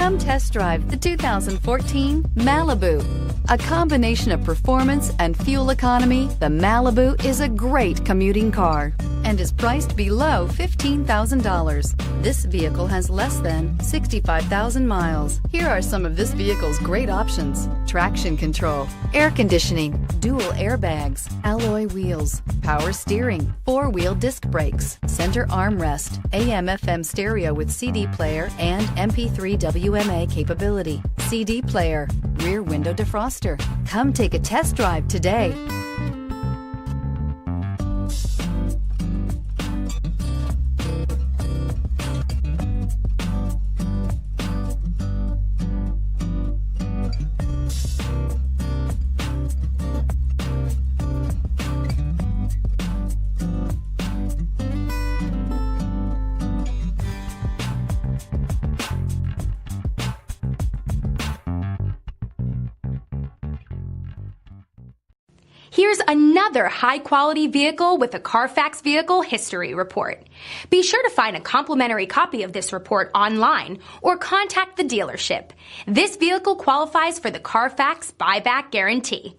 Come test drive the 2014 Malibu. A combination of performance and fuel economy, the Malibu is a great commuting car and is priced below $15,000. This vehicle has less than 65,000 miles. Here are some of this vehicle's great options: traction control, air conditioning, dual airbags, alloy wheels, power steering, four-wheel disc brakes, center armrest, AM/FM stereo with CD player and MP3 WMA capability, CD player, rear window defroster. Come take a test drive today. Here's another high-quality vehicle with a CARFAX Vehicle History Report. Be sure to find a complimentary copy of this report online or contact the dealership. This vehicle qualifies for the CARFAX Buyback Guarantee.